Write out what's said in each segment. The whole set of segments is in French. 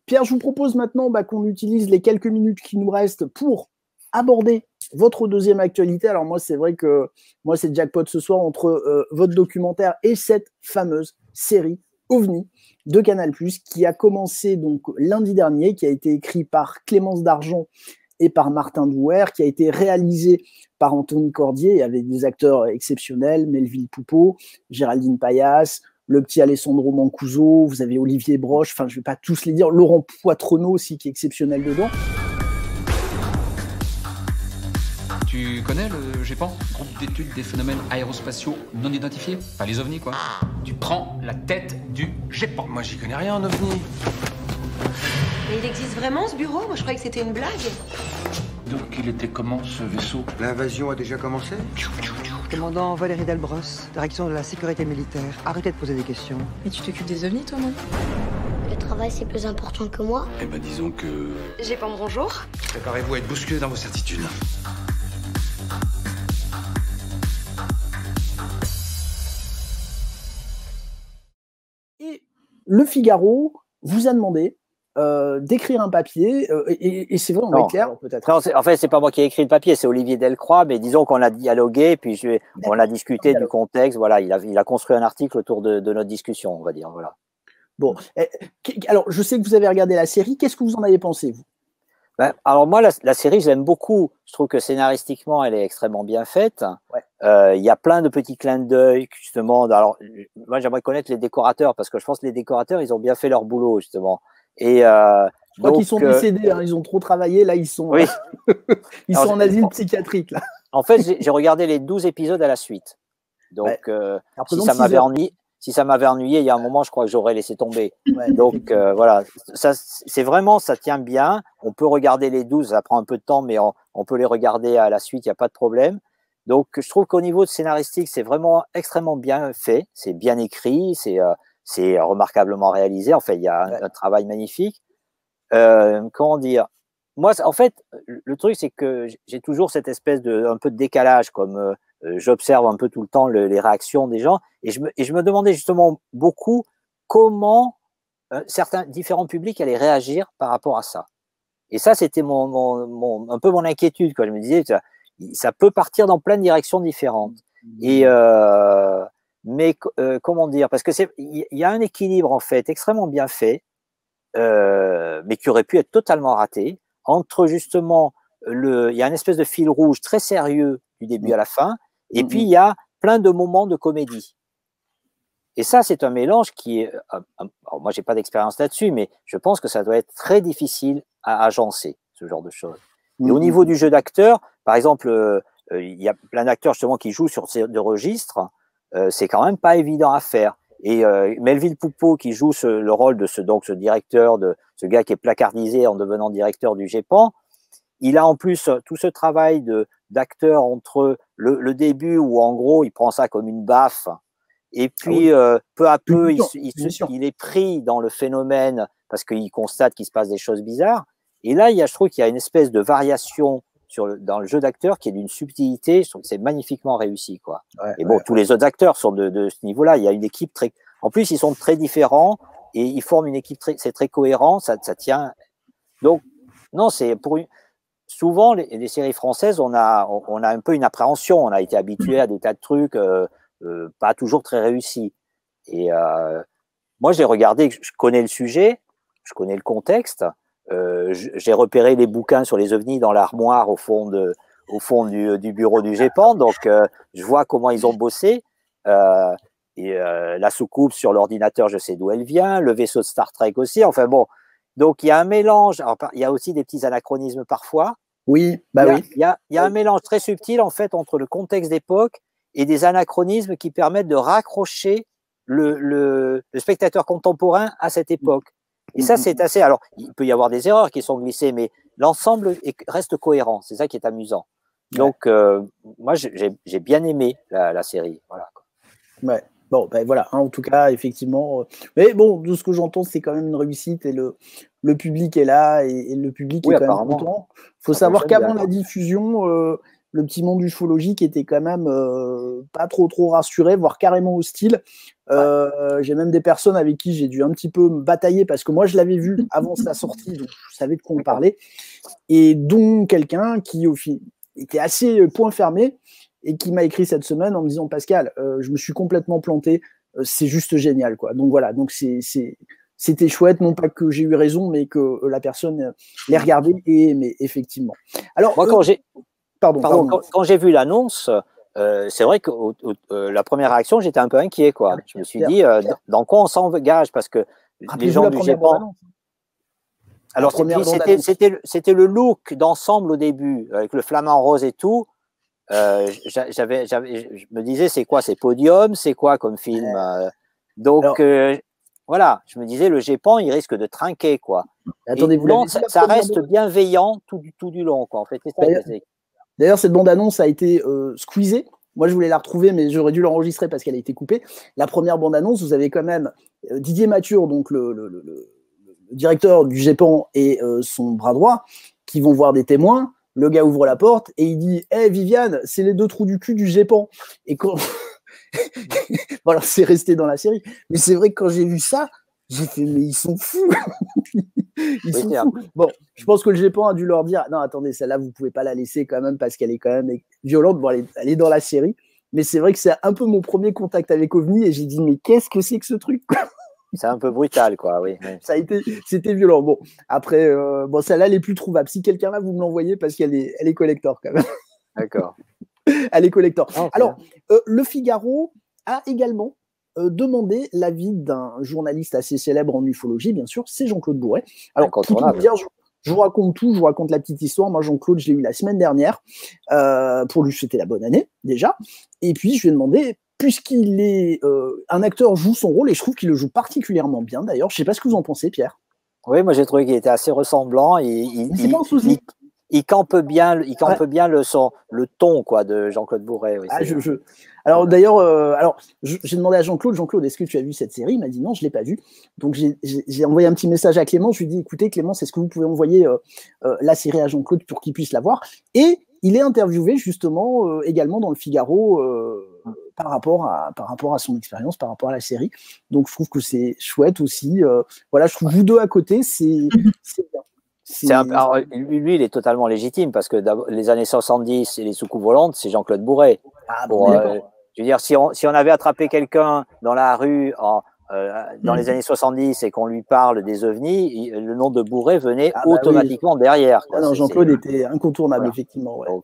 Pierre, je vous propose maintenant qu'on utilise les quelques minutes qui nous restent pour aborder votre deuxième actualité. Alors moi, c'est vrai que moi, c'est jackpot ce soir entre votre documentaire et cette fameuse série OVNI de Canal+, qui a commencé donc lundi dernier, qui a été écrit par Clémence Dargent et par Martin Douer, qui a été réalisé par Anthony Cordier, avec des acteurs exceptionnels, Melville Poupeau, Géraldine Payas, le petit Alessandro Mancuso, vous avez Olivier Broche, enfin je ne vais pas tous les dire, Laurent Poitronneau aussi qui est exceptionnel dedans. Tu connais le GEPAN, groupe d'études des phénomènes aérospatiaux non identifiés? Enfin les ovnis quoi. Tu prends la tête du GEPAN. Moi j'y connais rien en ovni. Mais il existe vraiment ce bureau? Moi je croyais que c'était une blague. Donc il était comment ce vaisseau? L'invasion a déjà commencé? Commandant Valérie Delbros, direction de la sécurité militaire. Arrêtez de poser des questions. Mais tu t'occupes des ovnis, toi, non? Le travail, c'est plus important que moi. Eh ben disons que... J'ai pas bonjour. Préparez-vous à être bousculé dans vos certitudes. Et Le Figaro vous a demandé d'écrire un papier, et c'est vrai, on est clair, peut-être. Non, en fait, c'est pas moi qui ai écrit le papier, c'est Olivier Delcroix, mais disons qu'on a dialogué, puis on a discuté du contexte, voilà, il a construit un article autour de notre discussion, on va dire, voilà. Bon, alors, je sais que vous avez regardé la série, qu'est-ce que vous en avez pensé, vous? Alors moi, la série, je l'aime beaucoup, je trouve que scénaristiquement, elle est extrêmement bien faite, il y a plein de petits clins d'œil, justement, alors, moi, j'aimerais connaître les décorateurs, parce que je pense que les décorateurs, ils ont bien fait leur boulot, justement. Et je crois qu'ils sont décédés, hein, ils ont trop travaillé, là ils sont, oui. ils sont en asile psychiatrique. Là. En fait, j'ai regardé les 12 épisodes à la suite. Donc, si ça m'avait ennuyé, il y a un moment, je crois que j'aurais laissé tomber. Ouais. Donc, voilà, c'est vraiment, ça tient bien. On peut regarder les 12, ça prend un peu de temps, mais on peut les regarder à la suite, il n'y a pas de problème. Donc, je trouve qu'au niveau de scénaristique, c'est vraiment extrêmement bien fait, c'est bien écrit, c'est remarquablement réalisé. En fait, il y a un travail magnifique. Comment dire? Moi, en fait, le truc, c'est que j'ai toujours cette espèce un peu de décalage, comme j'observe un peu tout le temps les réactions des gens, et je me demandais justement beaucoup comment certains différents publics allaient réagir par rapport à ça. Et ça, c'était un peu mon inquiétude, quoi. Je me disais, ça peut partir dans plein de directions différentes. Et mais comment dire? Parce que il y a un équilibre en fait extrêmement bien fait, mais qui aurait pu être totalement raté entre justement il y a une espèce de fil rouge très sérieux du début à la fin, et puis il y a plein de moments de comédie. Et ça, c'est un mélange qui est. Alors moi, j'ai pas d'expérience là-dessus, mais je pense que ça doit être très difficile à agencer ce genre de choses. Et au niveau du jeu d'acteur, par exemple, il y a plein d'acteurs justement qui jouent sur ces deux registres. C'est quand même pas évident à faire. Et Melville Poupeau, qui joue le rôle de ce directeur, de ce gars qui est placardisé en devenant directeur du GEPAN, il a en plus tout ce travail d'acteur entre le début où en gros il prend ça comme une baffe, et puis peu à peu il est pris dans le phénomène parce qu'il constate qu'il se passe des choses bizarres. Et là, je trouve qu'il y a une espèce de variation dans le jeu d'acteur qui est d'une subtilité. Je trouve que c'est magnifiquement réussi, quoi. Et bon, tous les autres acteurs sont de ce niveau-là. Il y a une équipe très. En plus, ils sont très différents et ils forment une équipe c'est très cohérent. Ça tient. Donc, non, c'est souvent les séries françaises, on a un peu une appréhension. On a été habitué à des tas de trucs pas toujours très réussis. Et moi, j'ai regardé. Je connais le sujet, je connais le contexte. J'ai repéré les bouquins sur les ovnis dans l'armoire au fond du bureau du GEPAN, donc je vois comment ils ont bossé, et la soucoupe sur l'ordinateur, je sais d'où elle vient, le vaisseau de Star Trek aussi, enfin bon, donc il y a un mélange. Alors, il y a aussi des petits anachronismes parfois. Oui, il y a un mélange très subtil en fait entre le contexte d'époque et des anachronismes qui permettent de raccrocher le spectateur contemporain à cette époque. Et ça, c'est assez. Alors, il peut y avoir des erreurs qui sont glissées, mais l'ensemble reste cohérent. C'est ça qui est amusant. Donc, moi, j'ai bien aimé la série. Voilà. Ouais. Bon, ben voilà. En tout cas, effectivement. Mais bon, de ce que j'entends, c'est quand même une réussite et le public est là et le public est quand même content. Il faut savoir qu'avant la diffusion, le petit monde ufologique était quand même pas trop rassuré, voire carrément hostile. J'ai même des personnes avec qui j'ai dû un petit peu me batailler parce que moi je l'avais vu avant sa sortie, donc je savais de quoi on parlait, et dont quelqu'un qui au final était assez point fermé et qui m'a écrit cette semaine en me disant Pascal, je me suis complètement planté, c'est juste génial quoi. Donc voilà, donc c'était chouette, non pas que j'ai eu raison, mais que la personne l'ait regardé et aimé, effectivement. Alors, moi, quand j'ai vu l'annonce, c'est vrai que la première réaction, j'étais un peu inquiet, quoi. Je me suis dit, dans quoi on s'engage? Parce que les gens du GEPAN. Alors, c'était le look d'ensemble au début, avec le flamant rose et tout. Je me disais, c'est quoi? C'est Podium? C'est quoi comme film? Donc, voilà, je me disais, le GEPAN, il risque de trinquer, quoi. Attendez, ça reste bienveillant tout du long, quoi. En fait, c'est ça. D'ailleurs, cette bande-annonce a été squeezée. Moi, je voulais la retrouver, mais j'aurais dû l'enregistrer parce qu'elle a été coupée. La première bande-annonce, vous avez quand même Didier Mathur, donc le directeur du GEPAN, et son bras droit, qui vont voir des témoins. Le gars ouvre la porte et il dit hey, Viviane, c'est les 2 trous du cul du GEPAN. Et quand. Bon, alors, c'est resté dans la série. Mais c'est vrai que quand j'ai vu ça, j'ai fait mais ils sont fous. Ils sont fous. Bon, je pense que le GEPAN a dû leur dire non, attendez, celle-là, vous pouvez pas la laisser quand même parce qu'elle est quand même violente. Bon, elle est dans la série. Mais c'est vrai que c'est un peu mon premier contact avec OVNI et j'ai dit mais qu'est-ce que c'est que ce truc quoi. C'est un peu brutal, quoi, oui. C'était violent. Bon, après, celle-là, elle est plus trouvable. Si quelqu'un là, vous me l'envoyez parce qu'elle est collector quand même. D'accord. Elle est collector. Alors, Le Figaro a également demandé l'avis d'un journaliste assez célèbre en ufologie, bien sûr, c'est Jean-Claude Bourret. Alors, je vous raconte tout, je vous raconte la petite histoire. Moi, Jean-Claude, je l'ai eu la semaine dernière pour lui souhaiter la bonne année, déjà. Et puis, je lui ai demandé, puisqu'il est un acteur joue son rôle, et je trouve qu'il le joue particulièrement bien, d'ailleurs. Je ne sais pas ce que vous en pensez, Pierre. Oui, moi, j'ai trouvé qu'il était assez ressemblant. C'est pas un souci. Il campe bien le ton quoi, de Jean-Claude Bourret. Oui, Alors d'ailleurs, j'ai demandé à Jean-Claude, est-ce que tu as vu cette série? Il m'a dit non, je ne l'ai pas vue. Donc j'ai envoyé un petit message à Clément, je lui ai dit écoutez Clément, est-ce que vous pouvez envoyer la série à Jean-Claude pour qu'il puisse la voir? Et il est interviewé justement également dans le Figaro par rapport à son expérience, par rapport à la série. Donc je trouve que c'est chouette aussi. Voilà, je trouve vous deux à côté, c'est bien. Alors, lui, il est totalement légitime parce que les années 70 et les soucoupes volantes, c'est Jean-Claude Bourret. Je veux dire, si on avait attrapé quelqu'un dans la rue dans les années 70 et qu'on lui parle des ovnis, le nom de Bourret venait automatiquement derrière. Quoi. Non, Jean-Claude était incontournable, effectivement. Ouais. Donc,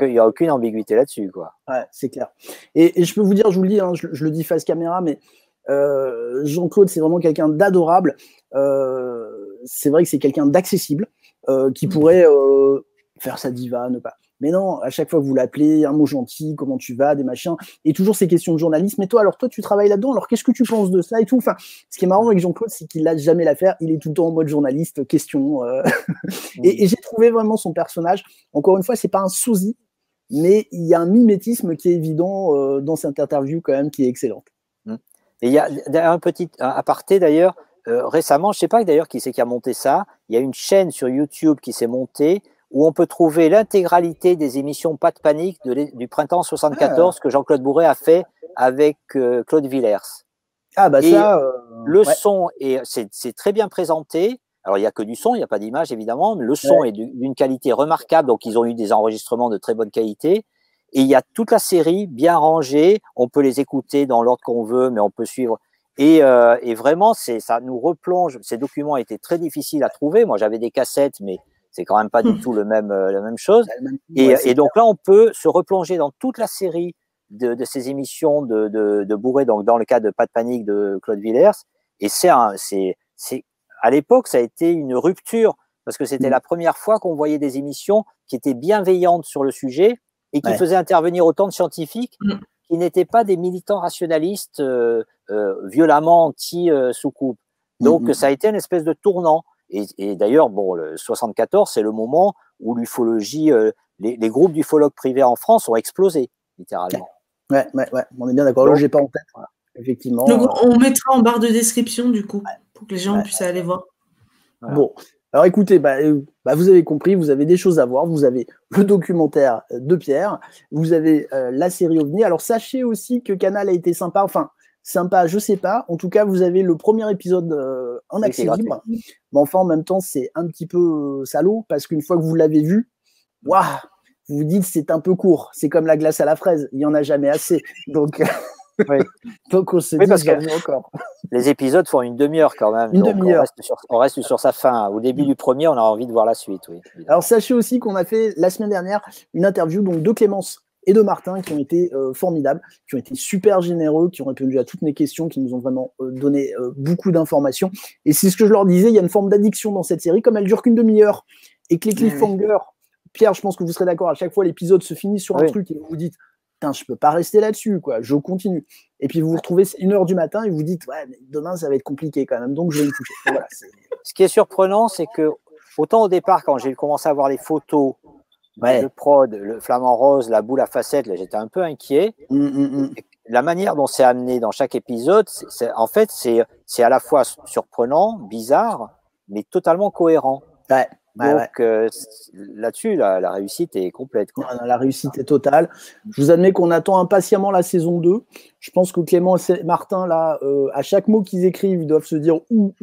il n'y a aucune ambiguïté là-dessus. Quoi. Ouais, c'est clair. Et je peux vous dire, je vous le dis, hein, je le dis face caméra, mais Jean-Claude, c'est vraiment quelqu'un d'adorable. C'est vrai que c'est quelqu'un d'accessible qui pourrait faire sa diva, ne pas. Mais non, à chaque fois que vous l'appelez, un mot gentil, comment tu vas, des machins, et toujours ces questions de journalisme. Et toi, tu travailles là-dedans, alors qu'est-ce que tu penses de ça et tout. Enfin, ce qui est marrant avec Jean-Claude, c'est qu'il lâche jamais l'affaire. Il est tout le temps en mode journaliste, question. Et j'ai trouvé vraiment son personnage. Encore une fois, c'est pas un sosie, mais il y a un mimétisme qui est évident dans cette interview quand même, qui est excellente. Et il y a un petit aparté d'ailleurs. Récemment, je ne sais pas d'ailleurs qui c'est qui a monté ça. Il y a une chaîne sur YouTube qui s'est montée où on peut trouver l'intégralité des émissions Pas de panique du printemps 74 que Jean-Claude Bourret a fait avec Claude Villers. Ah bah et ça. Le son c'est très bien présenté. Alors il n'y a que du son, il n'y a pas d'image évidemment, mais le son est d'une qualité remarquable. Donc ils ont eu des enregistrements de très bonne qualité. Et il y a toute la série bien rangée. On peut les écouter dans l'ordre qu'on veut, mais on peut suivre. Et vraiment, ça nous replonge. Ces documents étaient très difficiles à trouver. Moi, j'avais des cassettes, mais c'est quand même pas du tout la même chose. Et donc là, on peut se replonger dans toute la série de ces émissions de Bourret, donc dans le cas de Pas de panique de Claude Villers. Et à l'époque, ça a été une rupture parce que c'était la première fois qu'on voyait des émissions qui étaient bienveillantes sur le sujet et qui faisaient intervenir autant de scientifiques qui n'étaient pas des militants rationalistes violemment anti-soucoupe. Donc, ça a été une espèce de tournant. Et d'ailleurs, le 74, c'est le moment où l'ufologie, les groupes d'ufologues privés en France ont explosé, littéralement. Ouais, on est bien d'accord. Là, j'ai pas en tête, effectivement. Donc, on mettra en barre de description, du coup, pour que les gens puissent aller voir. Voilà. Bon, Alors écoutez, vous avez compris, vous avez des choses à voir. Vous avez le documentaire de Pierre, vous avez la série OVNI. Alors sachez aussi que Canal a été sympa, enfin sympa, je sais pas. En tout cas, vous avez le premier épisode en accès libre. Mais enfin, en même temps, c'est un petit peu salaud parce qu'une fois que vous l'avez vu, waouh, vous vous dites c'est un peu court. C'est comme la glace à la fraise, il y en a jamais assez. Donc oui. Donc on se dit parce que encore. Les épisodes font une demi-heure quand même. Une demi-heure. On reste sur sa fin. Au début du premier, on a envie de voir la suite. Oui. Alors sachez aussi qu'on a fait la semaine dernière une interview donc de Clémence et de Martin qui ont été formidables, qui ont été super généreux, qui ont répondu à toutes mes questions, qui nous ont vraiment donné beaucoup d'informations. Et c'est ce que je leur disais, il y a une forme d'addiction dans cette série, comme elle dure qu'une demi-heure et que les cliffhangers, Pierre, je pense que vous serez d'accord, à chaque fois l'épisode se finit sur un truc et vous vous dites putain, je peux pas rester là-dessus, quoi. Je continue. Et puis vous vous retrouvez 1h du matin et vous dites ouais, mais demain ça va être compliqué quand même, donc je vais me coucher. Voilà, ce qui est surprenant, c'est que autant au départ, quand j'ai commencé à voir les photos, le prod, le flamant rose, la boule à facettes, là, j'étais un peu inquiet. La manière dont c'est amené dans chaque épisode, en fait, c'est à la fois surprenant, bizarre, mais totalement cohérent. Donc là-dessus, la réussite est complète, quoi. Non, la réussite est totale. Je vous admets qu'on attend impatiemment la saison 2. Je pense que Clément et Martin, là, à chaque mot qu'ils écrivent, ils doivent se dire où.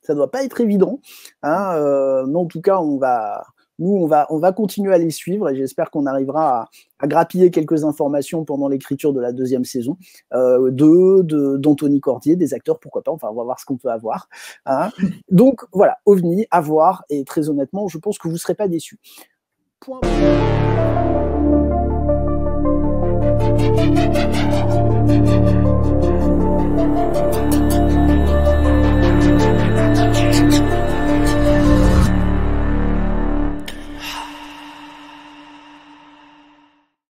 Ça ne doit pas être évident. Hein, mais en tout cas, on va continuer à les suivre et j'espère qu'on arrivera à grappiller quelques informations pendant l'écriture de la deuxième saison d'Anthony Cordier, des acteurs, pourquoi pas, enfin on va voir ce qu'on peut avoir. Hein. Donc voilà, OVNI, à voir, et très honnêtement, je pense que vous ne serez pas déçus. Point.